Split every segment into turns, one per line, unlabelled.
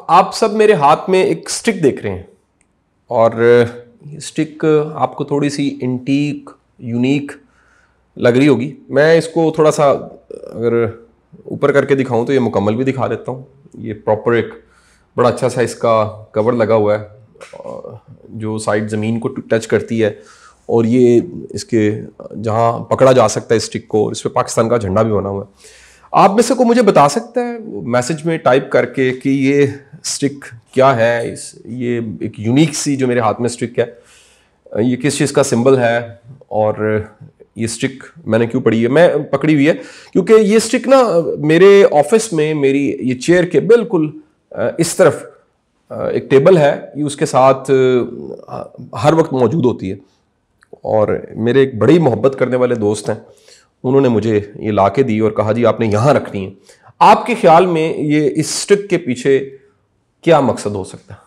आप सब मेरे हाथ में एक स्टिक देख रहे हैं और ये स्टिक आपको थोड़ी सी एंटीक यूनिक लग रही होगी। मैं इसको थोड़ा सा अगर ऊपर करके दिखाऊं तो ये मुकम्मल भी दिखा देता हूँ। ये प्रॉपर एक बड़ा अच्छा सा इसका कवर लगा हुआ है जो साइड ज़मीन को टच करती है और ये इसके जहाँ पकड़ा जा सकता है स्टिक को, इस पर पाकिस्तान का झंडा भी बना हुआ है। आप में से को मुझे बता सकता है मैसेज में टाइप करके कि ये स्टिक क्या है, ये एक यूनिक सी जो मेरे हाथ में स्टिक है, ये किस चीज़ का सिंबल है और ये स्टिक मैंने क्यों पकड़ी हुई है क्योंकि ये स्टिक ना मेरे ऑफिस में मेरी ये चेयर के बिल्कुल इस तरफ एक टेबल है, ये उसके साथ हर वक्त मौजूद होती है और मेरे एक बड़ी मोहब्बत करने वाले दोस्त हैं, उन्होंने मुझे ये ला के दी और कहा जी आपने यहाँ रखनी है। आपके ख्याल में ये इस स्टिक के पीछे क्या मकसद हो सकता है?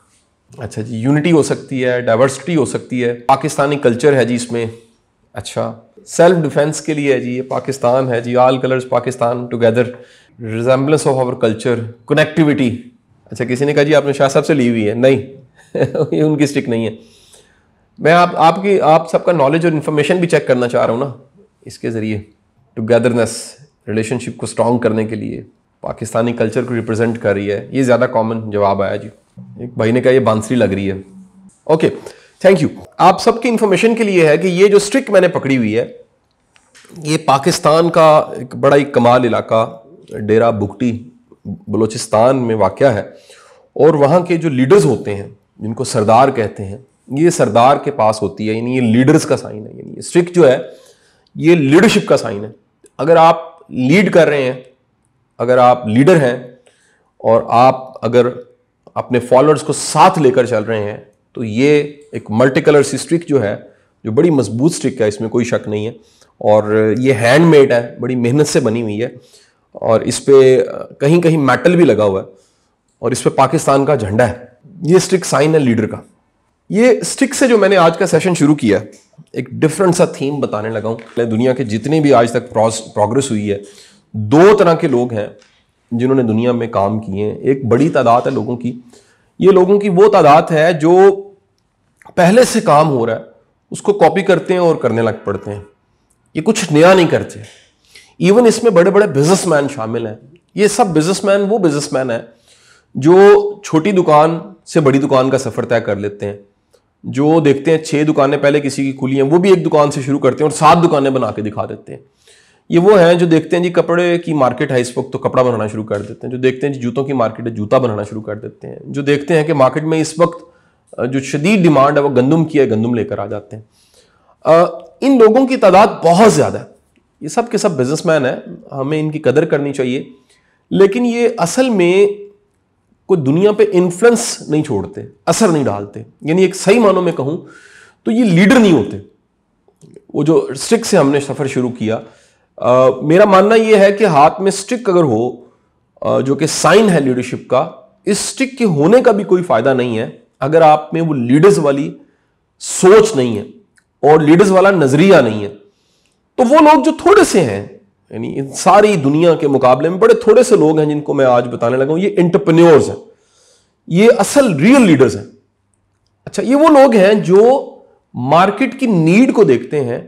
अच्छा जी, यूनिटी हो सकती है, डाइवर्सिटी हो सकती है, पाकिस्तानी कल्चर है जी इसमें, अच्छा सेल्फ डिफेंस के लिए है जी, ये पाकिस्तान है जी, all colours Pakistan together, resemblance of our culture, connectivity. अच्छा किसी ने कहा जी आपने शाह साहब से ली हुई है, नहीं ये उनकी स्टिक नहीं है। मैं आप सबका नॉलेज और इन्फॉर्मेशन भी चेक करना चाह रहा हूँ ना इसके ज़रिए, टुगेदरनेस रिलेशनशिप को स्ट्रॉन्ग करने के लिए पाकिस्तानी कल्चर को रिप्रेजेंट कर रही है। ये ज़्यादा कॉमन जवाब आया जी। एक भाई ने कहा ये बांसुरी लग रही है। Okay thank you. आप सबकी इन्फॉर्मेशन के लिए है कि ये जो स्टिक मैंने पकड़ी हुई है ये पाकिस्तान का एक बड़ा ही कमाल इलाका डेरा बुगटी बलूचिस्तान में वाक़या है और वहाँ के जो लीडर्स होते हैं जिनको सरदार कहते हैं, ये सरदार के पास होती है, यानी ये लीडर्स का साइन है, यानी स्टिक जो है ये लीडरशिप का साइन है। अगर आप लीड कर रहे हैं, अगर आप लीडर हैं और आप अगर अपने फॉलोअर्स को साथ लेकर चल रहे हैं तो ये एक मल्टी कलर सी स्टिक जो है, जो बड़ी मजबूत स्टिक है, इसमें कोई शक नहीं है और ये हैंडमेड है, बड़ी मेहनत से बनी हुई है और इस पर कहीं कहीं मेटल भी लगा हुआ है और इस पर पाकिस्तान का झंडा है। ये स्टिक साइन है लीडर का। ये स्टिक से जो मैंने आज का सेशन शुरू किया, एक डिफरेंट सा थीम बताने लगा हूं। दुनिया के जितने भी आज तक प्रोग्रेस हुई है, दो तरह के लोग हैं जिन्होंने दुनिया में काम किए हैं। एक बड़ी तादाद है लोगों की, ये लोगों की वो तादाद है जो पहले से काम हो रहा है उसको कॉपी करते हैं और करने लग पड़ते हैं, ये कुछ नया नहीं करते। इवन इसमें बड़े बड़े बिजनेसमैन शामिल हैं। ये सब बिजनेसमैन वो बिजनेसमैन है जो छोटी दुकान से बड़ी दुकान का सफर तय कर लेते हैं, जो देखते हैं 6 दुकानें पहले किसी की खुली हैं वो भी एक दुकान से शुरू करते हैं और 7 दुकानें बना के दिखा देते हैं। ये वो हैं जो देखते हैं जी कपड़े की मार्केट है इस वक्त तो कपड़ा बनाना शुरू कर देते हैं, जो देखते हैं जी जूतों की मार्केट है जूता बनाना शुरू कर देते हैं, जो देखते हैं कि मार्केट में इस वक्त जो शदीद डिमांड है वो गंदम की है, गंदम लेकर आ जाते हैं। इन लोगों की तादाद बहुत ज़्यादा है, ये सब के सब बिजनेसमैन है, हमें इनकी कदर करनी चाहिए, लेकिन ये असल में कोई दुनिया पे इन्फ्लुएंस नहीं छोड़ते, असर नहीं डालते, यानी एक सही मानों में कहूं तो ये लीडर नहीं होते। वो जो स्टिक से हमने सफर शुरू किया, मेरा मानना यह है कि हाथ में स्टिक अगर हो जो कि साइन है लीडरशिप का, इस स्टिक के होने का भी कोई फायदा नहीं है अगर आप में वो लीडर्स वाली सोच नहीं है और लीडर्स वाला नजरिया नहीं है। तो वो लोग जो थोड़े से हैं, यानी इन सारी दुनिया के मुकाबले में बड़े थोड़े से लोग हैं जिनको मैं आज बताने लगा हूं, ये एंटरप्रेन्योर्स हैं, ये असल रियल लीडर्स हैं। अच्छा, ये वो लोग हैं जो मार्केट की नीड को देखते हैं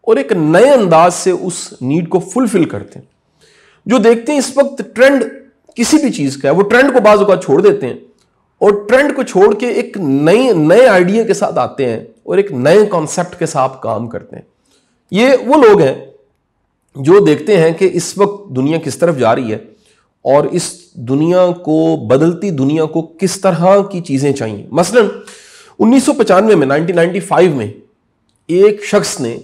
और एक नए अंदाज से उस नीड को फुलफिल करते हैं। जो देखते हैं इस वक्त ट्रेंड किसी भी चीज का है, वो ट्रेंड को बाजू का छोड़ देते हैं और ट्रेंड को छोड़ के एक नए आइडिया के साथ आते हैं और एक नए कॉन्सेप्ट के साथ काम करते हैं। ये वो लोग हैं जो देखते हैं कि इस वक्त दुनिया किस तरफ जा रही है और इस दुनिया को, बदलती दुनिया को किस तरह की चीजें चाहिए। मसलन 1995 में 1995 में एक शख्स ने,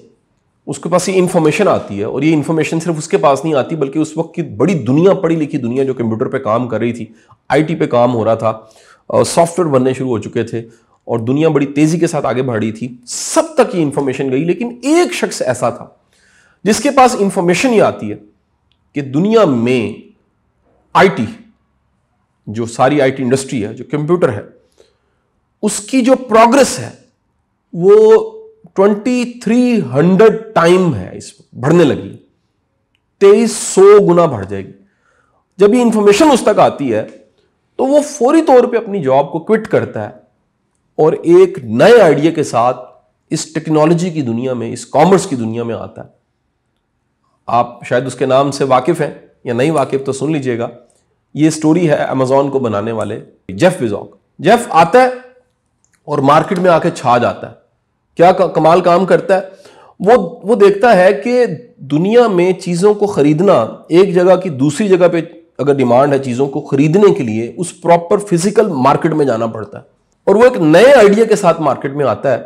उसके पास ये इंफॉर्मेशन आती है और ये इंफॉर्मेशन सिर्फ उसके पास नहीं आती बल्कि उस वक्त की बड़ी दुनिया, पढ़ी लिखी दुनिया जो कंप्यूटर पे काम कर रही थी, आईटी पे काम हो रहा था, सॉफ्टवेयर बनने शुरू हो चुके थे और दुनिया बड़ी तेजी के साथ आगे बढ़ रही थी, सब तक ये इंफॉर्मेशन गई। लेकिन एक शख्स ऐसा था जिसके पास इंफॉर्मेशन ये आती है कि दुनिया में आईटी, जो सारी आईटी इंडस्ट्री है, जो कंप्यूटर है, उसकी जो प्रोग्रेस है वो 2300 टाइम है, इस बढ़ने लगी, 2300 गुना बढ़ जाएगी। जब ये इंफॉर्मेशन उस तक आती है तो वो फौरी तौर पे अपनी जॉब को क्विट करता है और एक नए आइडिया के साथ इस टेक्नोलॉजी की दुनिया में, इस कॉमर्स की दुनिया में आता है। आप शायद उसके नाम से वाकिफ हैं या नहीं वाकिफ, तो सुन लीजिएगा। ये स्टोरी है अमेजॉन को बनाने वाले जेफ बेजोस। जेफ आता है और मार्केट में आके छा जाता है। क्या कमाल काम करता है वो देखता है कि दुनिया में चीजों को खरीदना, एक जगह की दूसरी जगह पे अगर डिमांड है चीजों को खरीदने के लिए, उस प्रॉपर फिजिकल मार्केट में जाना पड़ता है। और वो एक नए आइडिया के साथ मार्केट में आता है।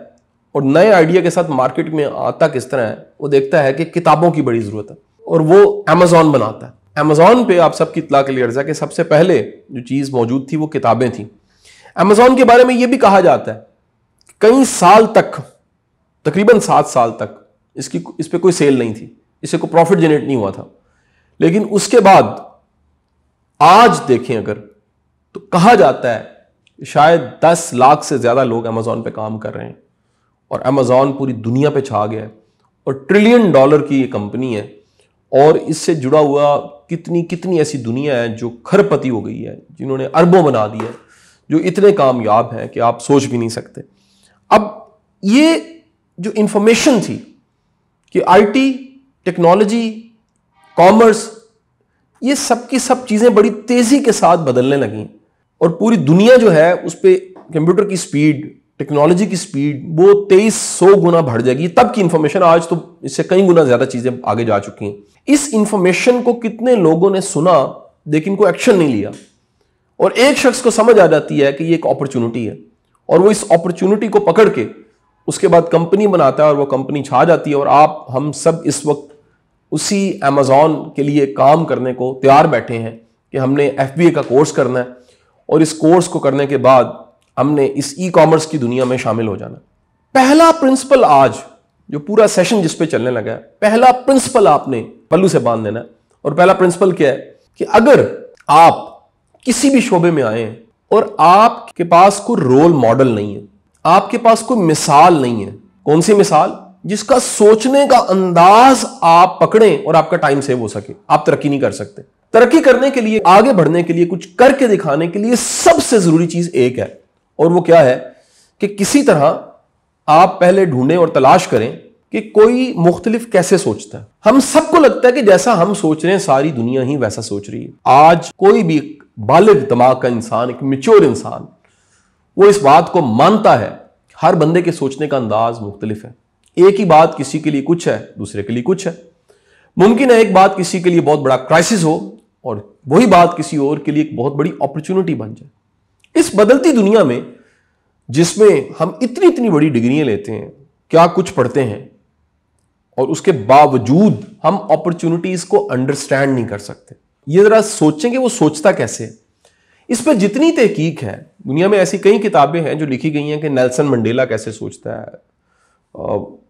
और नए आइडिया के साथ मार्केट में आता किस तरह है, वो देखता है कि किताबों की बड़ी जरूरत है और वो अमेजॉन बनाता है। अमेजॉन पे आप सबकी इत्तला के लिए अर्ज़ है कि सबसे पहले जो चीज मौजूद थी वो किताबें थी। अमेजॉन के बारे में यह भी कहा जाता है कई साल तक, तकरीबन 7 साल तक इस पे कोई सेल नहीं थी, इससे कोई प्रॉफिट जनरेट नहीं हुआ था। लेकिन उसके बाद आज देखें अगर, तो कहा जाता है शायद 10 लाख से ज्यादा लोग अमेजॉन पे काम कर रहे हैं और अमेजॉन पूरी दुनिया पे छा गया है और $1 ट्रिलियन की ये कंपनी है। और इससे जुड़ा हुआ कितनी कितनी ऐसी दुनिया है जो खरपति हो गई है, जिन्होंने अरबों बना दिया, जो इतने कामयाब हैं कि आप सोच भी नहीं सकते। अब ये जो इंफॉर्मेशन थी कि आईटी, टेक्नोलॉजी, कॉमर्स, ये सब की सब चीजें बड़ी तेजी के साथ बदलने लगी और पूरी दुनिया जो है उस पर कंप्यूटर की स्पीड, टेक्नोलॉजी की स्पीड वो 2300 गुना बढ़ जाएगी। तब की इंफॉर्मेशन, आज तो इससे कई गुना ज्यादा चीजें आगे जा चुकी हैं। इस इंफॉर्मेशन को कितने लोगों ने सुना लेकिन कोई एक्शन नहीं लिया। और एक शख्स को समझ आ जाती है कि ये एक अपॉर्चुनिटी है और वो इस अपॉर्चुनिटी को पकड़ के उसके बाद कंपनी बनाता है और वो कंपनी छा जाती है। और आप, हम सब इस वक्त उसी अमेजॉन के लिए काम करने को तैयार बैठे हैं कि हमने FBA का कोर्स करना है और इस कोर्स को करने के बाद हमने इस ई कॉमर्स की दुनिया में शामिल हो जाना। पहला प्रिंसिपल, आज जो पूरा सेशन जिस पे चलने लगा है, पहला प्रिंसिपल आपने पल्लू से बांध देना है। और पहला प्रिंसिपल क्या है कि अगर आप किसी भी शोबे में आए हैं और आपके पास कोई रोल मॉडल नहीं है, आपके पास कोई मिसाल नहीं है, कौन सी मिसाल? जिसका सोचने का अंदाज आप पकड़ें और आपका टाइम सेव हो सके, आप तरक्की नहीं कर सकते। तरक्की करने के लिए, आगे बढ़ने के लिए, कुछ करके दिखाने के लिए सबसे जरूरी चीज एक है और वो क्या है कि किसी तरह आप पहले ढूंढें और तलाश करें कि कोई मुख्तलिफ कैसे सोचता है। हम सबको लगता है कि जैसा हम सोच रहे हैं सारी दुनिया ही वैसा सोच रही है। आज कोई भी बालिग दिमाग का इंसान, एक मैच्योर इंसान, वो इस बात को मानता है हर बंदे के सोचने का अंदाज मुख्तलिफ है। एक ही बात किसी के लिए कुछ है, दूसरे के लिए कुछ है। मुमकिन है एक बात किसी के लिए बहुत बड़ा क्राइसिस हो और वही बात किसी और के लिए एक बहुत बड़ी अपॉर्चुनिटी बन जाए। इस बदलती दुनिया में जिसमें हम इतनी इतनी बड़ी डिग्रियां लेते हैं, क्या कुछ पढ़ते हैं, और उसके बावजूद हम अपॉर्चुनिटीज को अंडरस्टैंड नहीं कर सकते। ये जरा सोचेंगे वो सोचता कैसे। इस पर जितनी तहकीक है, दुनिया में ऐसी कई किताबें हैं जो लिखी गई हैं कि नेल्सन मंडेला कैसे सोचता है,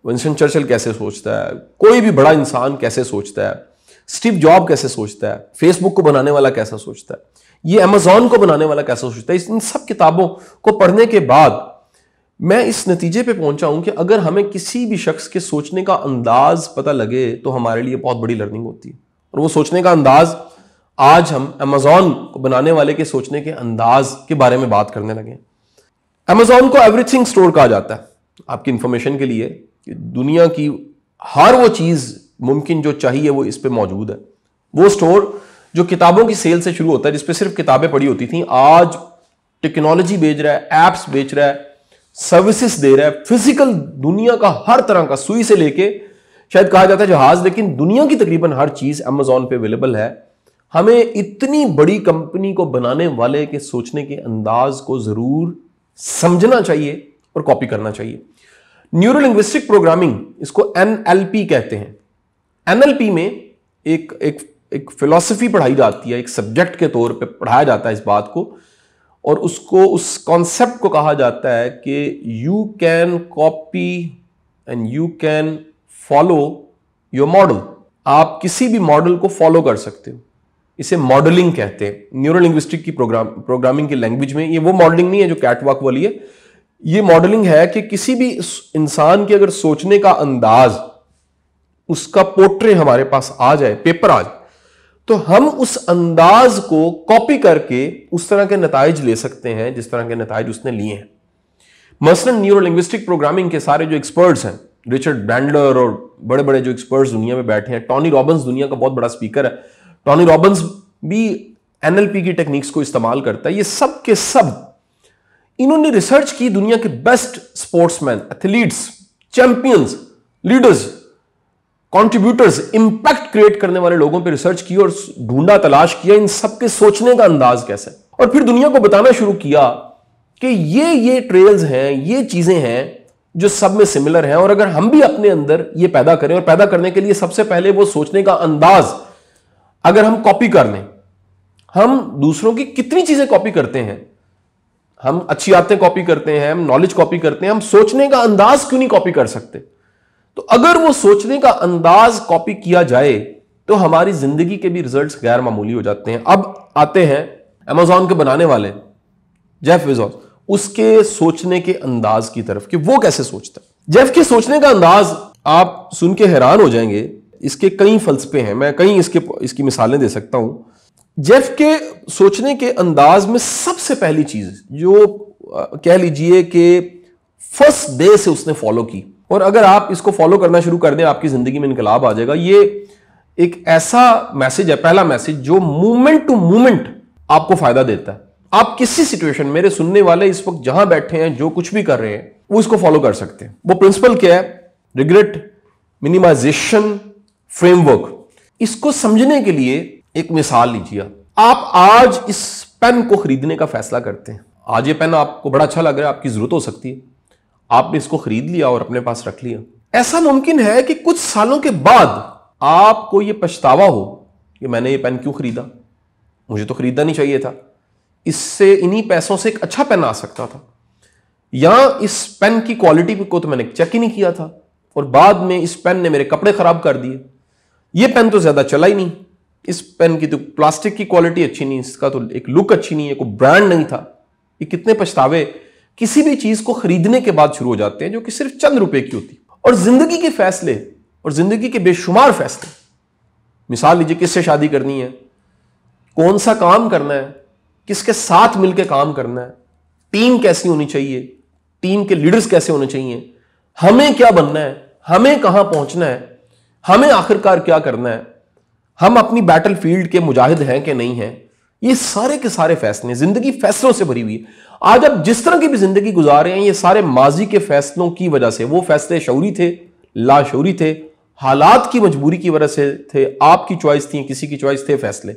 विंस्टन चर्चिल कैसे सोचता है, कोई भी बड़ा इंसान कैसे सोचता है, स्टीव जॉब कैसे सोचता है, फेसबुक को बनाने वाला कैसा सोचता है, ये अमेजॉन को बनाने वाला कैसा सोचता है। इन सब किताबों को पढ़ने के बाद मैं इस नतीजे पे पहुंचा हूं कि अगर हमें किसी भी शख्स के सोचने का अंदाज पता लगे तो हमारे लिए बहुत बड़ी लर्निंग होती है। और वो सोचने का अंदाज, आज हम अमेजॉन को बनाने वाले के सोचने के अंदाज के बारे में बात करने लगे। अमेजॉन को एवरीथिंग स्टोर कहा जाता है। आपकी इंफॉर्मेशन के लिए कि दुनिया की हर वो चीज मुमकिन जो चाहिए वो इस पे मौजूद है। वो स्टोर जो किताबों की सेल से शुरू होता है, जिसपे सिर्फ किताबें पड़ी होती थी, आज टेक्नोलॉजी बेच रहा है, एप्स बेच रहा है, सर्विसेज दे रहा है, फिजिकल दुनिया का हर तरह का, सुई से लेके शायद कहा जाता है जहाज, लेकिन दुनिया की तकरीबन हर चीज अमेजॉन पे अवेलेबल है। हमें इतनी बड़ी कंपनी को बनाने वाले के सोचने के अंदाज को जरूर समझना चाहिए और कॉपी करना चाहिए। न्यूरो लिंग्विस्टिक प्रोग्रामिंग, इसको NLP कहते हैं। NLP में एक फिलॉसफी पढ़ाई जाती है, एक सब्जेक्ट के तौर पे पढ़ाया जाता है इस बात को, और उसको, उस कॉन्सेप्ट को कहा जाता है कि you can copy and you can follow your model. आप किसी भी मॉडल को फॉलो कर सकते हो, इसे मॉडलिंग कहते हैं। न्यूरो लिंग्विस्टिक की प्रोग्रामिंग की लैंग्वेज में ये वो मॉडलिंग नहीं है जो कैटवॉक वाली है। ये मॉडलिंग है कि किसी भी इंसान के अगर सोचने का अंदाज, उसका पोर्ट्रे हमारे पास आ जाए, पेपर आ जाए, तो हम उस अंदाज को कॉपी करके उस तरह के नताइज ले सकते हैं जिस तरह के नताइज उसने लिए हैं। मसलन न्यूरो लिंग्विस्टिक प्रोग्रामिंग के सारे जो एक्सपर्ट्स हैं, रिचर्ड बैंडलर और बड़े बड़े जो एक्सपर्ट्स दुनिया में बैठे हैं, टॉनी रॉबिन्स दुनिया का बहुत बड़ा स्पीकर है, टॉनी रॉबिन्स भी एनएलपी की टेक्निक्स को इस्तेमाल करता है। ये सब के सब इन्होंने रिसर्च की, दुनिया के best sportsman, athletes, champions, leaders, contributors, impact create करने वाले लोगों पे रिसर्च की और ढूंढा, तलाश किया इन सबके सोचने का अंदाज कैसे, और फिर दुनिया को बताना शुरू किया कि ये ट्रेल्स हैं, ये चीजें हैं जो सब में सिमिलर हैं, और अगर हम भी अपने अंदर ये पैदा करें, और पैदा करने के लिए सबसे पहले वो सोचने का अंदाज अगर हम कॉपी कर लें, हम दूसरों की कितनी चीजें कॉपी करते हैं, हम अच्छी आदतें कॉपी करते हैं, हम नॉलेज कॉपी करते हैं, हम सोचने का अंदाज क्यों नहीं कॉपी कर सकते? तो अगर वो सोचने का अंदाज कॉपी किया जाए तो हमारी जिंदगी के भी रिजल्ट्स गैर मामूली हो जाते हैं। अब आते हैं अमेज़न के बनाने वाले जेफ बेज़ोस, उसके सोचने के अंदाज की तरफ कि वो कैसे सोचता है। जेफ के सोचने का अंदाज आप सुन के हैरान हो जाएंगे। इसके कई फलसफे हैं, मैं कई इसकी मिसालें दे सकता हूं। जेफ के सोचने के अंदाज में सबसे पहली चीज जो कह लीजिए कि फर्स्ट डे से उसने फॉलो की, और अगर आप इसको फॉलो करना शुरू कर दें आपकी जिंदगी में इनकलाब आ जाएगा। ये एक ऐसा मैसेज है, पहला मैसेज, जो मूवमेंट टू मूवमेंट आपको फायदा देता है। आप किसी सिचुएशन, मेरे सुनने वाले इस वक्त जहां बैठे हैं, जो कुछ भी कर रहे हैं, वो इसको फॉलो कर सकते हैं। वो प्रिंसिपल क्या है? Regret minimization framework. इसको समझने के लिए एक मिसाल लीजिए। आप आज इस पेन को खरीदने का फैसला करते हैं। आज ये पेन आपको बड़ा अच्छा लग रहा है, आपकी जरूरत हो सकती है, आपने इसको खरीद लिया और अपने पास रख लिया। ऐसा मुमकिन है कि कुछ सालों के बाद आपको यह पछतावा हो कि मैंने ये पेन क्यों खरीदा, मुझे तो खरीदना नहीं चाहिए था, इससे इन्हीं पैसों से एक अच्छा पेन आ सकता था, या इस पेन की क्वालिटी को तो मैंने चेक ही नहीं किया था और बाद में इस पेन ने मेरे कपड़े खराब कर दिए, ये पेन तो ज्यादा चला ही नहीं, इस पेन की तो प्लास्टिक की क्वालिटी अच्छी नहीं, इसका तो एक लुक अच्छी नहीं है, कोई ब्रांड नहीं था। ये कितने पछतावे किसी भी चीज को खरीदने के बाद शुरू हो जाते हैं जो कि सिर्फ चंद रुपए की होती। और जिंदगी के फैसले और जिंदगी के बेशुमार फैसले, मिसाल लीजिए किससे शादी करनी है, कौन सा काम करना है, किसके साथ मिलकर काम करना है, टीम कैसी होनी चाहिए, टीम के लीडर्स कैसे होने चाहिए, हमें क्या बनना है, हमें कहां पहुंचना है, हमें आखिरकार क्या करना है, हम अपनी बैटल फील्ड के मुजाहिद हैं कि नहीं हैं। ये सारे के सारे फैसले, जिंदगी फैसलों से भरी हुई है। आज आप जिस तरह की भी जिंदगी गुजार रहे हैं, ये सारे माजी के फैसलों की वजह से, वो फैसले शऊरी थे, लाशऊरी थे, हालात की मजबूरी की वजह से थे, आपकी चॉइस थी, किसी की चॉइस थे फैसले,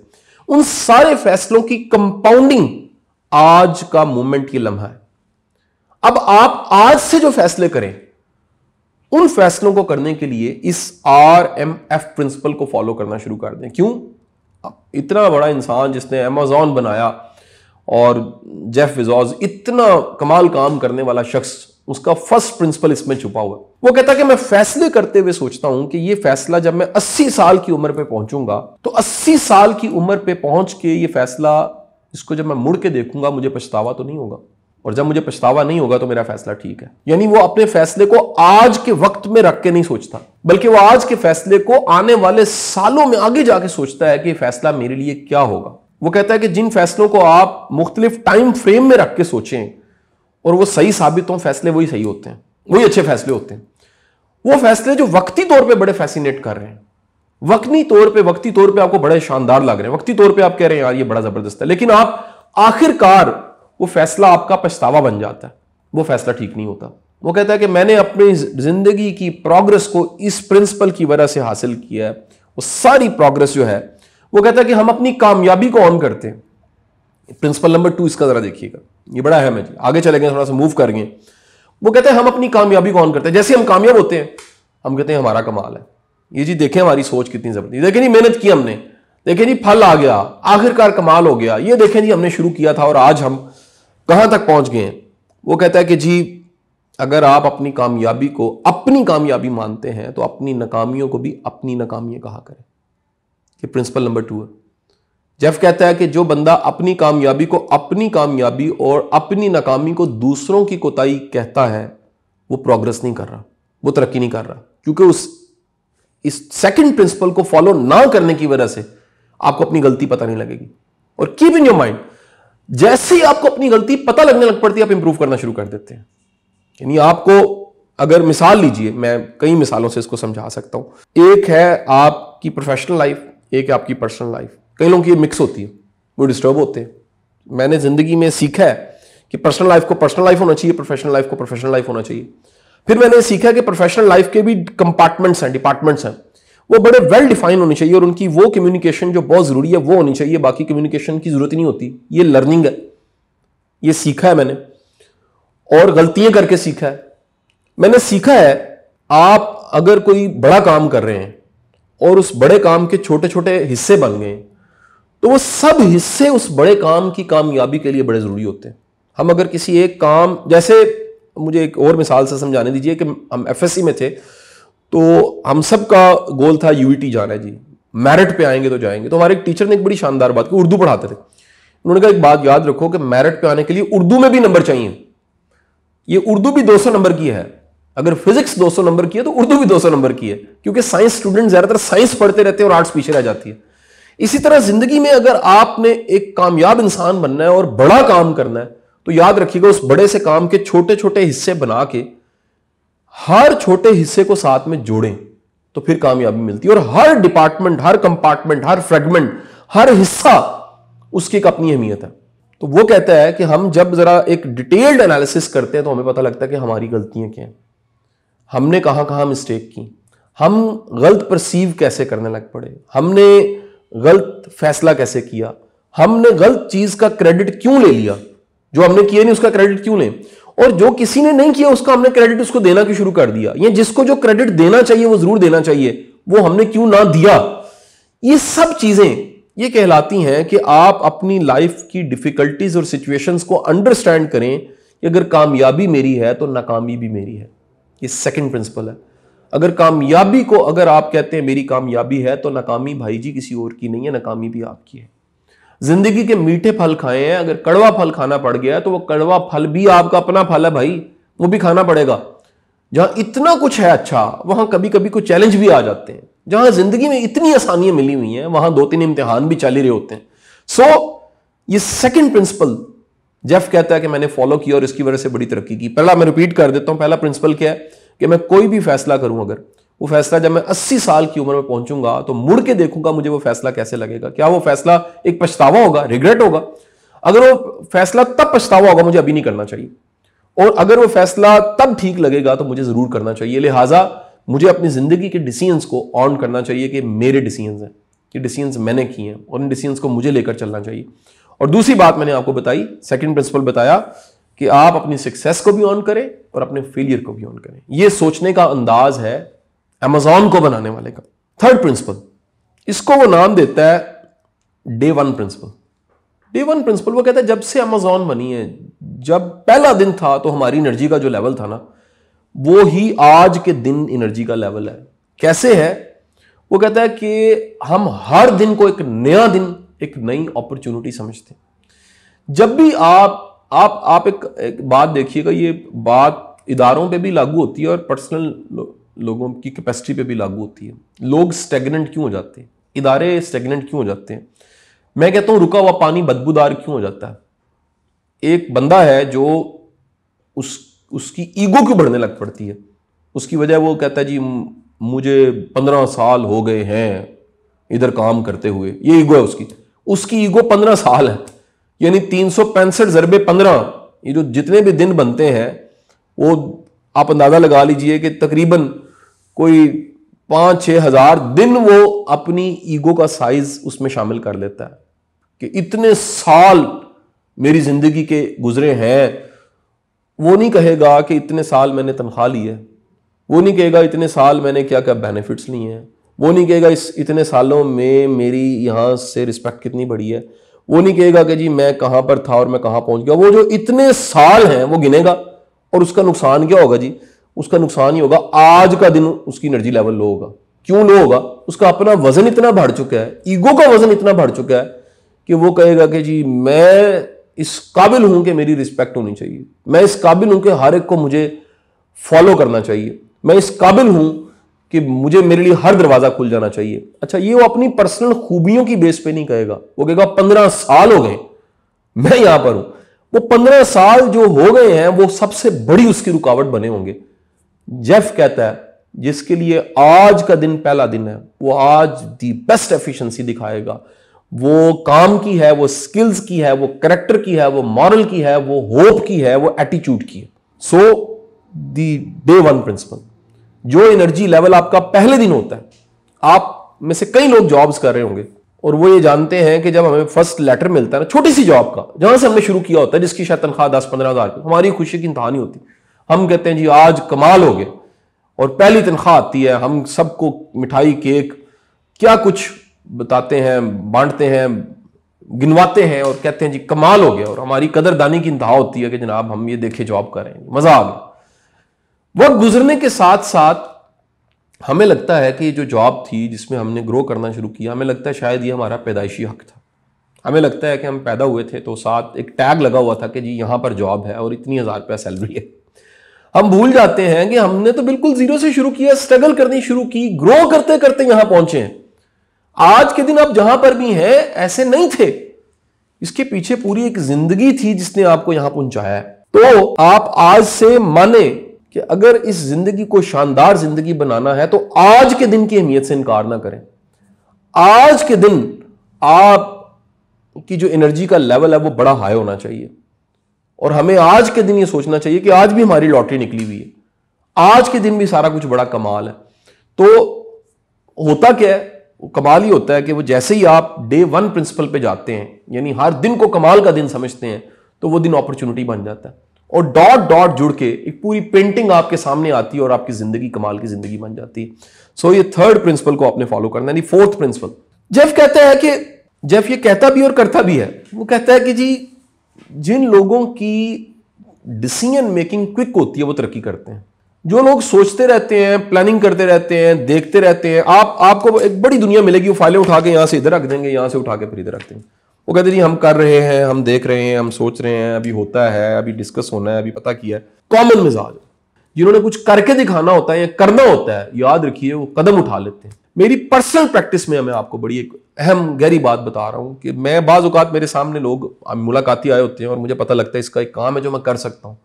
उन सारे फैसलों की कंपाउंडिंग आज का मोमेंट, ये लम्हा है। अब आप आज से जो फैसले करें, उन फैसलों को करने के लिए इस RMF प्रिंसिपल को फॉलो करना शुरू कर दें। क्यों? इतना बड़ा इंसान जिसने अमेज़न बनाया और जेफ बेज़ोस, इतना कमाल काम करने वाला शख्स, उसका फर्स्ट प्रिंसिपल इसमें छुपा हुआ। वो कहता है कि मैं फैसले करते हुए सोचता हूं कि ये फैसला जब मैं 80 साल की उम्र पे पहुंचूंगा, तो 80 साल की उम्र पे पहुंच के ये फैसला, इसको जब मैं मुड़ के देखूंगा, मुझे पछतावा तो नहीं होगा, और जब मुझे पछतावा नहीं होगा तो मेरा फैसला ठीक है। यानी वो अपने फैसले को आज के वक्त में रख के नहीं सोचता, बल्कि वो आज के फैसले को आने वाले सालों में आगे जाके सोचता है कि फैसला मेरे लिए क्या होगा। वो कहता है कि जिन फैसलों को आप मुख्तलिफ टाइम फ्रेम में रख के सोचें और वो सही साबित हों, फैसले वही सही होते हैं, वही अच्छे फैसले होते हैं। वो फैसले जो वक्ती तौर पे बड़े फैसिनेट कर रहे हैं, वक्ती तौर पे आपको बड़े शानदार लग रहे हैं, वक्ती तौर पे आप कह रहे हैं यार ये बड़ा जबरदस्त है, लेकिन आप आखिरकार वो फैसला आपका पछतावा बन जाता है, वो फैसला ठीक नहीं होता। वो कहता है कि मैंने अपनी जिंदगी की प्रोग्रेस को इस प्रिंसिपल की वजह से हासिल किया है। वो सारी प्रोग्रेस जो है, वो कहता है कि हम अपनी कामयाबी को ऑन करते हैं। प्रिंसिपल नंबर 2 इसका जरा देखिएगा, ये बड़ा अहम है। आगे चले गए, थोड़ा सा मूव कर गए। वो कहते हैं हम अपनी कामयाबी को ऑन करते हैं। जैसे हम कामयाब होते हैं, हम कहते हैं हमारा कमाल है, ये जी देखें हमारी सोच कितनी जबरदस्त, देखें जी मेहनत की हमने, देखें जी फल आ गया, आखिरकार कमाल हो गया, ये देखें जी हमने शुरू किया था और आज हम कहां तक पहुंच गए हैं। वो कहता है कि जी अगर आप अपनी कामयाबी को अपनी कामयाबी मानते हैं तो अपनी नाकामियों को भी अपनी नाकामियां कहा करें। ये प्रिंसिपल नंबर 2 है। जेफ कहता है कि जो बंदा अपनी कामयाबी को अपनी कामयाबी और अपनी नाकामी को दूसरों की कोताही कहता है, वो प्रोग्रेस नहीं कर रहा, वो तरक्की नहीं कर रहा, क्योंकि इस सेकंड प्रिंसिपल को फॉलो ना करने की वजह से आपको अपनी गलती पता नहीं लगेगी। और कीप इन योर माइंड, जैसे ही आपको अपनी गलती पता लगने लग पड़ती है, आप इंप्रूव करना शुरू कर देते हैं। यानी आपको अगर मिसाल लीजिए, मैं कई मिसालों से इसको समझा सकता हूं। एक है आपकी प्रोफेशनल लाइफ, एक है आपकी पर्सनल लाइफ। कई लोगों की मिक्स होती है, वो डिस्टर्ब होते हैं। मैंने जिंदगी में सीखा है कि पर्सनल लाइफ को पर्सनल लाइफ होना चाहिए, प्रोफेशनल लाइफ को प्रोफेशनल लाइफ होना चाहिए। फिर मैंने सीखा कि प्रोफेशनल लाइफ के भी कंपार्टमेंट्स हैं, डिपार्टमेंट्स हैं, वो बड़े वेल डिफाइन होनी चाहिए और उनकी वो कम्युनिकेशन जो बहुत जरूरी है वो होनी चाहिए। बाकी कम्युनिकेशन की जरूरत नहीं होती। ये लर्निंग है, ये सीखा है मैंने और गलतियां करके सीखा है। मैंने सीखा है आप अगर कोई बड़ा काम कर रहे हैं और उस बड़े काम के छोटे छोटे हिस्से बन गए, तो वो सब हिस्से उस बड़े काम की कामयाबी के लिए बड़े जरूरी होते हैं। हम अगर किसी एक काम, जैसे मुझे एक और मिसाल से समझाने दीजिए कि हम एफएससी में थे, तो हम सब का गोल था यूईटी जाना है जी, मेरिट पे आएंगे तो जाएंगे। तो हमारे एक टीचर ने एक बड़ी शानदार बात की, उर्दू पढ़ाते थे। उन्होंने कहा एक बात याद रखो कि मेरिट पे आने के लिए उर्दू में भी नंबर चाहिए। ये उर्दू भी 200 नंबर की है। अगर फिजिक्स 200 नंबर की है तो उर्दू भी 200 नंबर की है, क्योंकि साइंस स्टूडेंट ज्यादातर साइंस पढ़ते रहते हैं और आर्ट्स पीछे रह जाती है। इसी तरह जिंदगी में अगर आपने एक कामयाब इंसान बनना है और बड़ा काम करना है, तो याद रखिएगा उस बड़े से काम के छोटे छोटे हिस्से बना के हर छोटे हिस्से को साथ में जोड़ें, तो फिर कामयाबी मिलती है। और हर डिपार्टमेंट, हर कंपार्टमेंट, हर फ्रेगमेंट, हर हिस्सा, उसकी एक अपनी अहमियत है। तो वो कहता है कि हम जब जरा एक डिटेल्ड एनालिसिस करते हैं तो हमें पता लगता है कि हमारी गलतियां क्या हैं, हमने कहां कहां मिस्टेक की, हम गलत परसीव कैसे करने लग पड़े, हमने गलत फैसला कैसे किया, हमने गलत चीज का क्रेडिट क्यों ले लिया, जो हमने किया नहीं उसका क्रेडिट क्यों लें, और जो किसी ने नहीं किया उसका हमने क्रेडिट उसको देना क्यों शुरू कर दिया, या जिसको जो क्रेडिट देना चाहिए वो जरूर देना चाहिए, वो हमने क्यों ना दिया। ये सब चीजें ये कहलाती हैं कि आप अपनी लाइफ की डिफिकल्टीज और सिचुएशंस को अंडरस्टैंड करें कि अगर कामयाबी मेरी है तो नाकामी भी मेरी है। ये सेकंड प्रिंसिपल है। अगर कामयाबी को अगर आप कहते हैं मेरी कामयाबी है, तो नाकामी भाई जी किसी और की नहीं है, नाकामी भी आपकी है। जिंदगी के मीठे फल खाए हैं, अगर कड़वा फल खाना पड़ गया तो वो कड़वा फल भी आपका अपना फल है भाई, वो भी खाना पड़ेगा। जहां इतना कुछ है अच्छा, वहां कभी कभी कुछ चैलेंज भी आ जाते हैं। जहां जिंदगी में इतनी आसानियां मिली हुई हैं, वहां 2-3 इम्तिहान भी चल ही रहे होते हैं। ये सेकंड प्रिंसिपल जेफ कहता है कि मैंने फॉलो किया और इसकी वजह से बड़ी तरक्की की। पहला मैं रिपीट कर देता हूं, पहला प्रिंसिपल क्या है कि मैं कोई भी फैसला करूं, अगर वो फैसला जब मैं 80 साल की उम्र में पहुंचूंगा तो मुड़ के देखूंगा मुझे वो फैसला कैसे लगेगा। क्या वो फैसला एक पछतावा होगा, रिग्रेट होगा? अगर वो फैसला तब पछतावा होगा, मुझे अभी नहीं करना चाहिए। और अगर वो फैसला तब ठीक लगेगा तो मुझे जरूर करना चाहिए। लिहाजा मुझे अपनी जिंदगी के डिसीजंस को ऑन करना चाहिए कि मेरे डिसीजंस हैं, ये डिसीजंस मैंने किए हैं और इन डिसीजंस को मुझे लेकर चलना चाहिए। और दूसरी बात मैंने आपको बताई, सेकंड प्रिंसिपल बताया कि आप अपनी सक्सेस को भी ऑन करें और अपने फेलियर को भी ऑन करें। ये सोचने का अंदाज है अमेज़न को बनाने वाले का। थर्ड प्रिंसिपल, इसको वो नाम देता है day one principle. Day one principle वो कहता है जब से अमेज़न बनी है, जब पहला दिन था तो हमारी एनर्जी का जो लेवल था ना, वो ही आज के दिन एनर्जी का लेवल है। कैसे है? वो कहता है कि हम हर दिन को एक नया दिन, एक नई अपॉर्चुनिटी समझते हैं। जब भी आप एक बात देखिएगा, ये बात इदारों पे भी लागू होती है और पर्सनल लोगों की कैपेसिटी पे भी लागू होती है। लोग स्टेगनेंट क्यों हो जाते हैं, इदारे स्टेगनेंट क्यों हो जाते हैं? मैं कहता हूं रुका हुआ पानी बदबूदार क्यों हो जाता है? एक बंदा है जो उसकी ईगो क्यों बढ़ने लग पड़ती है? उसकी वजह वो कहता है जी मुझे 15 साल हो गए हैं इधर काम करते हुए। ये ईगो है उसकी ईगो 15 साल है, यानी 365 ज़रबे 15, ये जो जितने भी दिन बनते हैं वो आप अंदाजा लगा लीजिए कि तकरीबन कोई 5-6 हज़ार दिन वो अपनी ईगो का साइज उसमें शामिल कर लेता है कि इतने साल मेरी जिंदगी के गुजरे हैं। वो नहीं कहेगा कि इतने साल मैंने तनख्वाह ली है, वो नहीं कहेगा इतने साल मैंने क्या क्या बेनिफिट्स लिए हैं, वो नहीं कहेगा इतने सालों में मेरी यहाँ से रिस्पेक्ट कितनी बढ़ी है, वो नहीं कहेगा कि जी मैं कहाँ पर था और मैं कहाँ पहुँच गया। वो जो इतने साल हैं वो गिनेगा और उसका नुकसान क्या होगा जी? उसका नुकसान ही होगा आज का दिन उसकी एनर्जी लेवल लो होगा। क्यों लो होगा? उसका अपना वजन इतना बढ़ चुका है, ईगो का वजन इतना बढ़ चुका है कि वो कहेगा कि जी मैं इस काबिल हूं कि मेरी रिस्पेक्ट होनी चाहिए, मैं इस काबिल हूं कि हर एक को मुझे फॉलो करना चाहिए, मैं इस काबिल हूं कि मुझे मेरे लिए हर दरवाजा खुल जाना चाहिए। अच्छा, ये वो अपनी पर्सनल खूबियों की बेस पे नहीं कहेगा, वो कहेगा 15 साल हो गए मैं यहां पर हूं। वो 15 साल जो हो गए हैं वो सबसे बड़ी उसकी रुकावट बने होंगे। जेफ कहता है जिसके लिए आज का दिन पहला दिन है, वो आज दी बेस्ट एफिशिएंसी दिखाएगा। वो काम की है, वो स्किल्स की है, वो करेक्टर की है, वो मॉरल की है, वो होप की है, वो एटीट्यूड की है। सो दी डे वन प्रिंसिपल, जो एनर्जी लेवल आपका पहले दिन होता है। आप में से कई लोग जॉब्स कर रहे होंगे और वो ये जानते हैं कि जब हमें फर्स्ट लेटर मिलता है ना, छोटी सी जॉब का, जहां से हमने शुरू किया होता है, जिसकी शायद तनख्वाह 10-15 हज़ार की, हमारी खुशी की इंतहा नहीं होती। हम कहते हैं जी आज कमाल हो गए, और पहली तनख्वाह आती है, हम सबको मिठाई, केक, क्या कुछ बताते हैं, बांटते हैं, गिनवाते हैं और कहते हैं जी कमाल हो गया, और हमारी कदरदानी की इंतहा होती है कि जनाब हम ये देखे जॉब कर रहे हैं, मजा आ गया। वक्त गुजरने के साथ साथ हमें लगता है कि जो जॉब थी जिसमें हमने ग्रो करना शुरू किया, हमें लगता है शायद ये हमारा पैदाइशी हक था। हमें लगता है कि हम पैदा हुए थे तो साथ एक टैग लगा हुआ था कि जी यहां पर जॉब है और इतनी ₹1000 सैलरी है। हम भूल जाते हैं कि हमने तो बिल्कुल जीरो से शुरू किया, स्ट्रगल करनी शुरू की, ग्रो करते करते यहां पहुंचे हैं। आज के दिन आप जहां पर भी हैं ऐसे नहीं थे, इसके पीछे पूरी एक जिंदगी थी जिसने आपको यहां पहुंचाया है। तो आप आज से माने कि अगर इस जिंदगी को शानदार जिंदगी बनाना है तो आज के दिन की अहमियत से इनकार ना करें। आज के दिन आप की जो एनर्जी का लेवल है वो बड़ा हाई होना चाहिए, और हमें आज के दिन ये सोचना चाहिए कि आज भी हमारी लॉटरी निकली हुई है, आज के दिन भी सारा कुछ बड़ा कमाल है। तो होता क्या है, वो कमाल ही होता है कि वो जैसे ही आप डे वन प्रिंसिपल पे जाते हैं, यानी हर दिन को कमाल का दिन समझते हैं, तो वो दिन अपॉर्चुनिटी बन जाता है, और डॉट डॉट जुड़ के एक पूरी पेंटिंग आपके सामने आती है और आपकी जिंदगी कमाल की जिंदगी बन जाती है। सो ये थर्ड प्रिंसिपल को आपने फॉलो करना है। फोर्थ प्रिंसिपल, जेफ कहता है कि जेफ ये कहता भी और करता भी है। वो कहता है कि जी जिन लोगों की डिसीजन मेकिंग क्विक होती है वो तरक्की करते हैं। जो लोग सोचते रहते हैं, प्लानिंग करते रहते हैं, देखते रहते हैं, आपको एक बड़ी दुनिया मिलेगी, वो फाइलें उठा के यहां से इधर रख देंगे, यहां से उठा के फिर इधर रख देंगे। वो कहते हैं हम कर रहे हैं, हम देख रहे हैं, हम सोच रहे हैं, अभी होता है, अभी डिस्कस होना है, अभी पता किया है। कॉमन मिजाज, जिन्होंने कुछ करके दिखाना होता है या करना होता है, याद रखिए वो कदम उठा लेते हैं। मेरी पर्सनल प्रैक्टिस में मैं आपको बड़ी एक अहम गहरी बात बता रहा हूं कि मैं बाज़ औक़ात मेरे सामने लोग मुलाकाती आए होते हैं और मुझे पता लगता है इसका एक काम है जो मैं कर सकता हूं,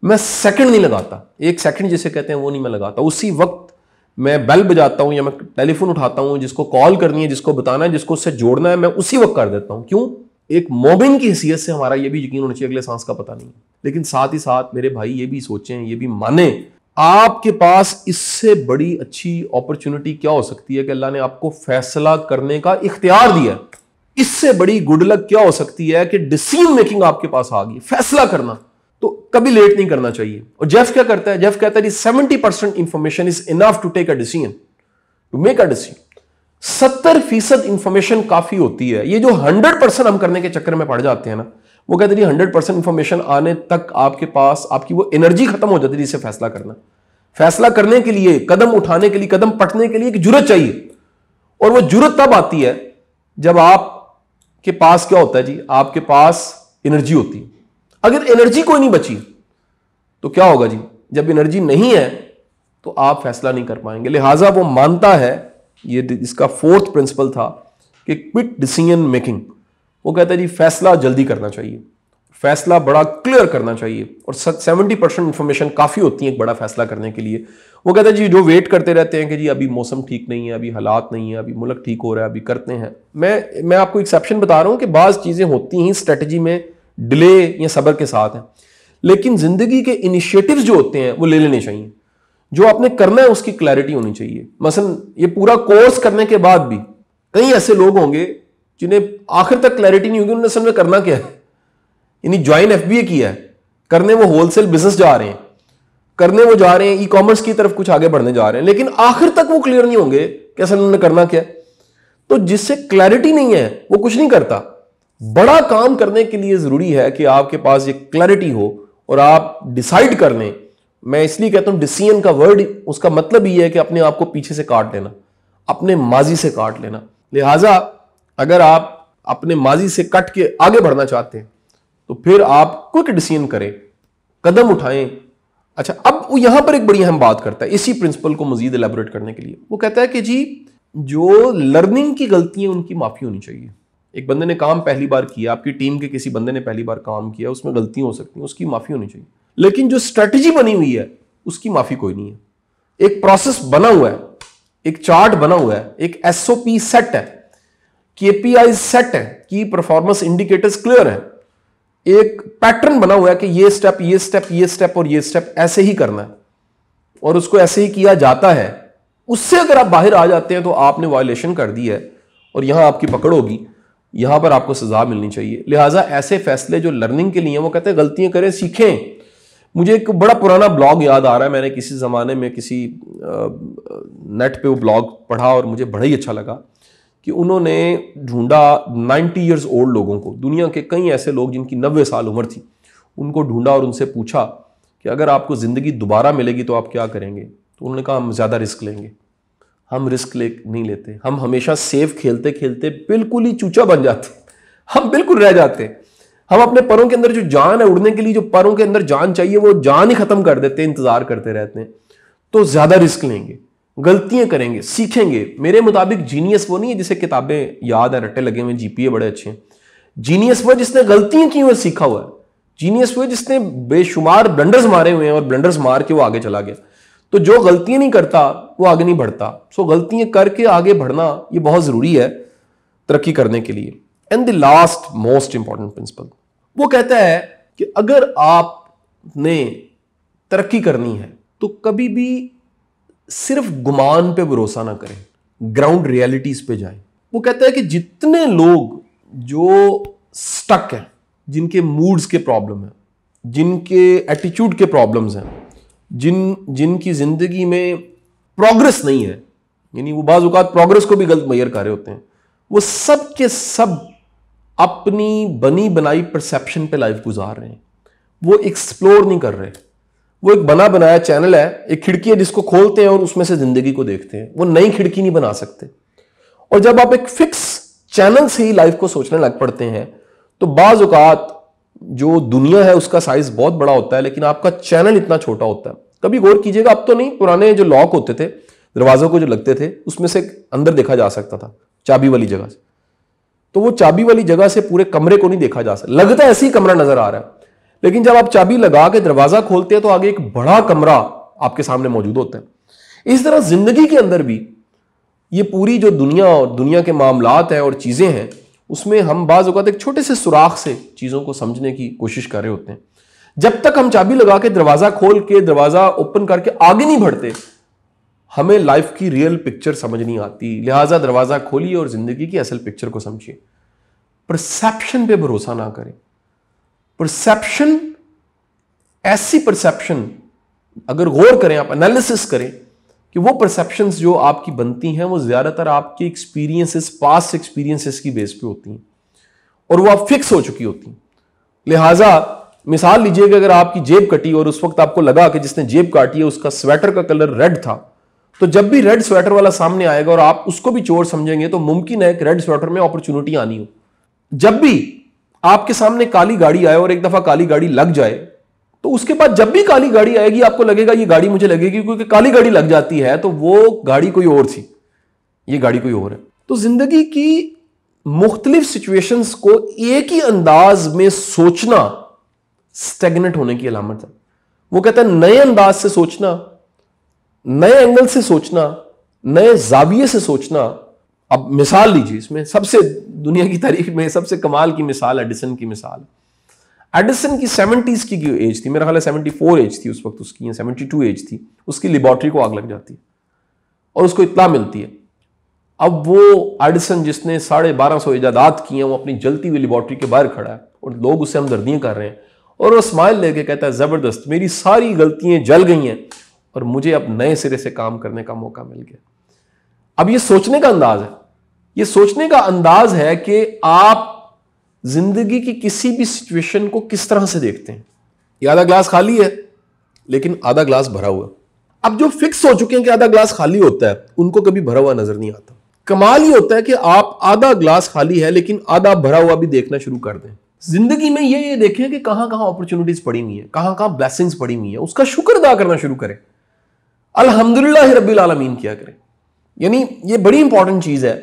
मैं सेकंड नहीं लगाता, एक सेकंड जिसे कहते हैं वो नहीं मैं लगाता। उसी वक्त मैं बेल बजाता हूं या मैं टेलीफोन उठाता हूं, जिसको कॉल करनी है, जिसको बताना है, जिसको उससे जोड़ना है, मैं उसी वक्त कर देता हूं। क्यों? एक मोमिन की हैसियत से हमारा ये भी यकीन होना चाहिए अगले सांस का पता नहीं है। लेकिन साथ ही साथ मेरे भाई ये भी सोचें, ये भी माने, आपके पास इससे बड़ी अच्छी अपॉर्चुनिटी क्या हो सकती है कि अल्लाह ने आपको फैसला करने का इख्तियार दिया। इससे बड़ी गुड लक क्या हो सकती है कि डिसीजन मेकिंग आपके पास आ गई, फैसला करना। तो कभी लेट नहीं करना चाहिए। और जेफ क्या करता है? जेफ कहता है 70% information is enough to take a decision, to make a decision. 70% information काफी होती है। ये जो 100% हम करने के चक्कर में पड़ जाते हैं ना, वो कहते हैं 100% इंफॉर्मेशन आने तक आपके पास आपकी वो एनर्जी खत्म हो जाती है जिससे फैसला करना। फैसला करने के लिए, कदम उठाने के लिए, कदम पटने के लिए एक जुर्रत चाहिए, और वो जुर्रत तब आती है जब आपके पास क्या होता है जी, आपके पास एनर्जी होती है। अगर एनर्जी कोई नहीं बची तो क्या होगा जी? जब एनर्जी नहीं है तो आप फैसला नहीं कर पाएंगे। लिहाजा वो मानता है, ये इसका फोर्थ प्रिंसिपल था कि क्विक डिसीजन मेकिंग। वो कहता है जी फैसला जल्दी करना चाहिए, फैसला बड़ा क्लियर करना चाहिए, और 70% इंफॉर्मेशन काफी होती है एक बड़ा फैसला करने के लिए। वो कहता है जी जो वेट करते रहते हैं कि जी अभी मौसम ठीक नहीं है, अभी हालात नहीं है, अभी मुल्क ठीक हो रहा है, अभी करते हैं। मैं आपको एक्सेप्शन बता रहा हूं कि बाज़ चीजें होती हैं स्ट्रेटजी में डिले या सब्र के साथ है, लेकिन जिंदगी के इनिशिएटिव्स जो होते हैं वो ले लेने चाहिए। जो आपने करना है उसकी क्लैरिटी होनी चाहिए। मसलन ये पूरा कोर्स करने के बाद भी कई ऐसे लोग होंगे जिन्हें आखिर तक क्लैरिटी नहीं होगी उन्होंने असल में करना क्या है। यानी ज्वाइन एफबीए किया है, करने वो होलसेल बिजनेस जा रहे हैं, करने वो जा रहे हैं ई कॉमर्स की तरफ कुछ आगे बढ़ने जा रहे हैं, लेकिन आखिर तक वो क्लियर नहीं होंगे कि असल उन्होंने करना क्या है। तो जिससे क्लैरिटी नहीं है वो कुछ नहीं करता। बड़ा काम करने के लिए जरूरी है कि आपके पास ये क्लैरिटी हो और आप डिसाइड कर लें। मैं इसलिए कहता हूं डिसीजन का वर्ड, उसका मतलब ये है कि अपने आप को पीछे से काट लेना, अपने माजी से काट लेना। लिहाजा अगर आप अपने माजी से कट के आगे बढ़ना चाहते हैं तो फिर आप क्विक डिसीजन करें, कदम उठाएं। अच्छा, अब वो यहां पर एक बड़ी अहम बात करता है इसी प्रिंसिपल को मजीद एलैबोरेट करने के लिए। वो कहता है कि जी जो लर्निंग की गलतियां उनकी माफी होनी चाहिए। एक बंदे ने काम पहली बार किया, आपकी टीम के किसी बंदे ने पहली बार काम किया, उसमें गलतियां हो सकती हैं, उसकी माफी होनी चाहिए। लेकिन जो स्ट्रेटजी बनी हुई है उसकी माफी कोई नहीं है। एक प्रोसेस बना हुआ है, एक चार्ट बना हुआ है, एक एसओपी सेट है, केपीआई सेट है, की परफॉर्मेंस इंडिकेटर्स क्लियर है, एक पैटर्न बना हुआ है कि ये स्टेप ये स्टेप ये स्टेप और ये स्टेप ऐसे ही करना है और उसको ऐसे ही किया जाता है। उससे अगर आप बाहर आ जाते हैं तो आपने वायलेशन कर दी है और यहां आपकी पकड़ होगी, यहां पर आपको सजा मिलनी चाहिए। लिहाजा ऐसे फैसले जो लर्निंग के लिए वो कहते हैं गलतियां करें, सीखें। मुझे एक बड़ा पुराना ब्लॉग याद आ रहा है, मैंने किसी जमाने में किसी नेट पे वो ब्लॉग पढ़ा और मुझे बड़ा ही अच्छा लगा कि उन्होंने ढूंढा 90 इयर्स ओल्ड लोगों को, दुनिया के कई ऐसे लोग जिनकी 90 साल उम्र थी, उनको ढूंढा और उनसे पूछा कि अगर आपको ज़िंदगी दोबारा मिलेगी तो आप क्या करेंगे। तो उन्होंने कहा हम ज़्यादा रिस्क लेंगे। हम रिस्क नहीं लेते, हम हमेशा सेफ खेलते खेलते बिल्कुल ही चूचा बन जाते, हम बिल्कुल रह जाते। हम अपने परों के अंदर जो जान है, उड़ने के लिए जो परों के अंदर जान चाहिए, वो जान ही खत्म कर देते हैं, इंतजार करते रहते हैं। तो ज़्यादा रिस्क लेंगे, गलतियां करेंगे, सीखेंगे। मेरे मुताबिक जीनियस वो नहीं है जिसे किताबें याद है, रट्टे लगे हुए, जीपीए बड़े अच्छे हैं। जीनियस वो जिसने गलतियां की हुई सीखा हुआ है। जीनियस वो जिसने बेशुमार ब्लंडर्स मारे हुए हैं और ब्लंडर्स मार के वो आगे चला गया। तो जो गलतियां नहीं करता वो आगे नहीं बढ़ता। सो गलतियां करके आगे बढ़ना ये बहुत जरूरी है तरक्की करने के लिए। And the last most important principle, वो कहता है कि अगर आपने तरक्की करनी है तो कभी भी सिर्फ गुमान पे भरोसा ना करें, ग्राउंड रियलिटीज पे जाएं। वो कहता है कि जितने लोग जो स्टक हैं, जिनके मूड्स के प्रॉब्लम है, जिनके एटीट्यूड के प्रॉब्लम्स हैं, जिनकी जिंदगी में प्रोग्रेस नहीं है, यानी वो बाज़ औक़ात प्रोग्रेस को भी गलत मैयर कर रहे होते हैं, वो सब के सब अपनी बनी बनाई परसेप्शन पे लाइफ गुजार रहे हैं। वो एक्सप्लोर नहीं कर रहे। वो एक बना बनाया चैनल है, एक खिड़की है जिसको खोलते हैं और उसमें से जिंदगी को देखते हैं। वो नई खिड़की नहीं बना सकते। और जब आप एक फिक्स चैनल से ही लाइफ को सोचने लग पड़ते हैं तो बाज़ औक़ात जो दुनिया है उसका साइज बहुत बड़ा होता है, लेकिन आपका चैनल इतना छोटा होता है। कभी गौर कीजिएगा, अब तो नहीं, पुराने जो लॉक होते थे दरवाजों को जो लगते थे, उसमें से अंदर देखा जा सकता था चाबी वाली जगह से। तो वो चाबी वाली जगह से पूरे कमरे को नहीं देखा जा सकता, लगता है ऐसे ही कमरा नजर आ रहा है, लेकिन जब आप चाबी लगा के दरवाजा खोलते हैं तो आगे एक बड़ा कमरा आपके सामने मौजूद होता है। इस तरह जिंदगी के अंदर भी ये पूरी जो दुनिया और दुनिया के मामलात हैं और चीजें हैं, उसमें हम बाज़ औक़ात एक छोटे से सुराख से चीजों को समझने की कोशिश कर रहे होते हैं। जब तक हम चाबी लगा के दरवाजा खोल के दरवाजा ओपन करके आगे नहीं बढ़ते, हमें लाइफ की रियल पिक्चर समझ नहीं आती। लिहाजा दरवाजा खोलिए और जिंदगी की असल पिक्चर को समझिए। परसेप्शन पे भरोसा ना करें। परसेप्शन, ऐसी परसेप्शन अगर गौर करें, आप एनालिसिस करें कि वो परसेप्शंस जो आपकी बनती हैं वो ज्यादातर आपके एक्सपीरियंसेस, पास्ट एक्सपीरियंसेस की बेस पे होती हैं और वो आप फिक्स हो चुकी होती हैं। लिहाजा मिसाल लीजिए कि अगर आपकी जेब कटी और उस वक्त आपको लगा कि जिसने जेब काटी है उसका स्वेटर का कलर रेड था, तो जब भी रेड स्वेटर वाला सामने आएगा और आप उसको भी चोर समझेंगे तो मुमकिन है कि रेड स्वेटर में अपॉर्चुनिटी आनी हो। जब भी आपके सामने काली गाड़ी आए और एक दफा काली गाड़ी लग जाए, तो उसके बाद जब भी काली गाड़ी आएगी आपको लगेगा ये गाड़ी मुझे लगेगी, क्योंकि काली गाड़ी लग जाती है तो वो गाड़ी कोई और थी, ये गाड़ी कोई और है। तो जिंदगी की मुख्तलिफ सिचुएशंस को एक ही अंदाज में सोचना स्टेगनेट होने की अलामत है। वो कहता है नए अंदाज से सोचना, नए एंगल से सोचना, नए जाविये से सोचना। अब मिसाल लीजिए, इसमें सबसे दुनिया की तारीख में सबसे कमाल की मिसाल एडिसन की मिसाल। एडिसन की 70s की एज थी, मेरा ख्याल है 74 एज थी उस वक्त उसकी, या 72 एज थी। उसकी लेबॉर्ट्री को आग लग जाती है और उसको इत्तला मिलती है। अब वो एडिसन जिसने 1250 इजादात की हैं, वो अपनी जलती हुई लेबॉर्ट्री के बाहर खड़ा है और लोग उससे हमदर्दियां कर रहे हैं और वो स्माइल लेके कहता है जबरदस्त, मेरी सारी गलतियां जल गई हैं और मुझे अब नए सिरे से काम करने का मौका मिल गया। अब ये सोचने का अंदाज है, ये सोचने का अंदाज है कि आप जिंदगी की किसी भी सिचुएशन को किस तरह से देखते हैं। ये आधा ग्लास खाली है लेकिन आधा ग्लास भरा हुआ। अब जो फिक्स हो चुके हैं कि आधा ग्लास खाली होता है, उनको कभी भरा हुआ नजर नहीं आता। कमाल ये होता है कि आप आधा ग्लास खाली है लेकिन आधा भरा हुआ भी देखना शुरू कर दें। जिंदगी में ये देखें कि कहां कहां अपॉर्चुनिटीज पड़ी हुई है, कहां कहां ब्लेसिंग्स पड़ी हुई है, उसका शुक्र अदा करना शुरू करें, अल्हम्दुलिल्लाह रब्बिल आलमीन किया करें। यानी ये बड़ी इंपॉर्टेंट चीज है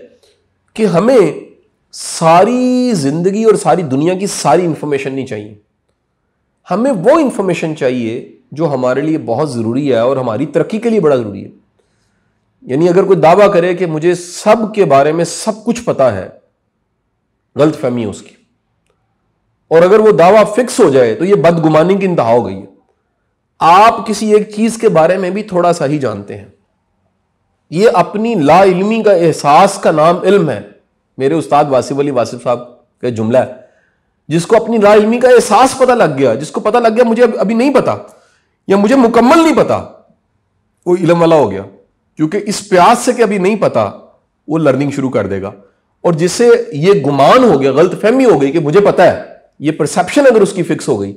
कि हमें सारी जिंदगी और सारी दुनिया की सारी इंफॉर्मेशन नहीं चाहिए, हमें वो इंफॉर्मेशन चाहिए जो हमारे लिए बहुत जरूरी है और हमारी तरक्की के लिए बड़ा जरूरी है। यानी अगर कोई दावा करे कि मुझे सब के बारे में सब कुछ पता है, गलत फहमी है उसकी। और अगर वो दावा फिक्स हो जाए तो ये बदगुमानी की इंतहा हो गई है। आप किसी एक चीज के बारे में भी थोड़ा सा ही जानते हैं, ये अपनी ला इल्मी का एहसास का नाम इल्म है। मेरे उस्ताद वासिफ अली वासिफ साहब का जुमला है, जिसको अपनी ला इल्मी का एहसास पता लग गया, जिसको पता लग गया मुझे अभी नहीं पता या मुझे मुकम्मल नहीं पता, वो इल्म वाला हो गया। क्योंकि इस प्यास से कि अभी नहीं पता, वो लर्निंग शुरू कर देगा। और जिससे ये गुमान हो गया, गलत फहमी हो गई कि मुझे पता है, ये परसेप्शन अगर उसकी फिक्स हो गई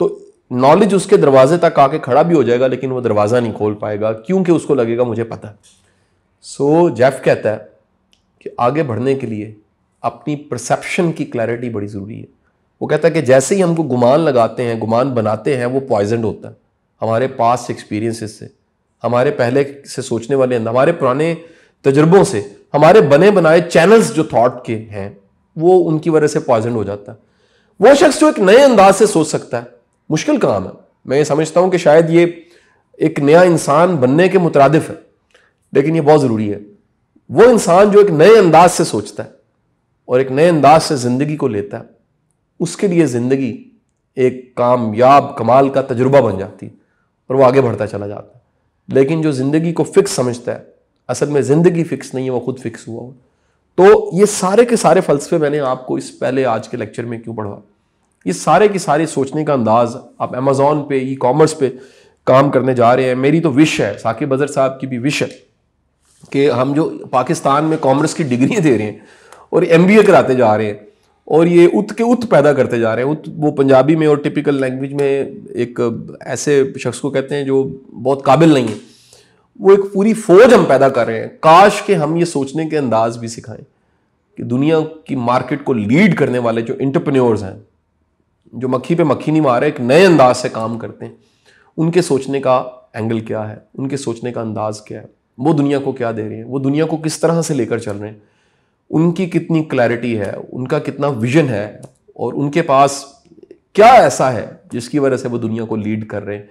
तो नॉलेज उसके दरवाजे तक आके खड़ा भी हो जाएगा, लेकिन वो दरवाजा नहीं खोल पाएगा क्योंकि उसको लगेगा मुझे पता है। सो जेफ कहता है कि आगे बढ़ने के लिए अपनी परसेप्शन की क्लैरिटी बड़ी जरूरी है। वो कहता है कि जैसे ही हमको गुमान लगाते हैं, गुमान बनाते हैं, वो पॉइजन होता है हमारे पास एक्सपीरियंसेस से, हमारे पहले से सोचने वाले, हमारे पुराने तजुर्बों से, हमारे बने बनाए चैनल्स जो थॉट के हैं, वो उनकी वजह से पॉइजन हो जाता है। वो शख्स जो एक नए अंदाज से सोच सकता है, मुश्किल काम है। मैं ये समझता हूं कि शायद ये एक नया इंसान बनने के मुतरादिफ है, लेकिन ये बहुत जरूरी है। वो इंसान जो एक नए अंदाज से सोचता है और एक नए अंदाज से जिंदगी को लेता है, उसके लिए जिंदगी एक कामयाब कमाल का तजुर्बा बन जाती है और वो आगे बढ़ता चला जाता है। लेकिन जो जिंदगी को फिक्स समझता है, असल में जिंदगी फिक्स नहीं है, वो खुद फिक्स हुआ हो। तो ये सारे के सारे फलसफे मैंने आपको इस पहले आज के लेक्चर में क्यों पढ़वा, ये सारे की सारी सोचने का अंदाज आप अमेजोन पे, ई कॉमर्स पे काम करने जा रहे हैं। मेरी तो विश है, साकिब अजहर साहब की भी विश है कि हम जो पाकिस्तान में कॉमर्स की डिग्रियां दे रहे हैं और एमबीए कराते जा रहे हैं और ये उत के उत पैदा करते जा रहे हैं। उत वो पंजाबी में और टिपिकल लैंग्वेज में एक ऐसे शख्स को कहते हैं जो बहुत काबिल नहीं है, वो एक पूरी फौज हम पैदा कर रहे हैं। काश के हम ये सोचने के अंदाज भी सिखाएं कि दुनिया की मार्केट को लीड करने वाले जो एंटरप्रेन्योर्स हैं, जो मक्खी पे मक्खी नहीं मारे, एक नए अंदाज से काम करते हैं, उनके सोचने का एंगल क्या है, उनके सोचने का अंदाज क्या है, वो दुनिया को क्या दे रहे हैं, वो दुनिया को किस तरह से लेकर चल रहे हैं, उनकी कितनी क्लैरिटी है, उनका कितना विजन है और उनके पास क्या ऐसा है जिसकी वजह से वो दुनिया को लीड कर रहे हैं।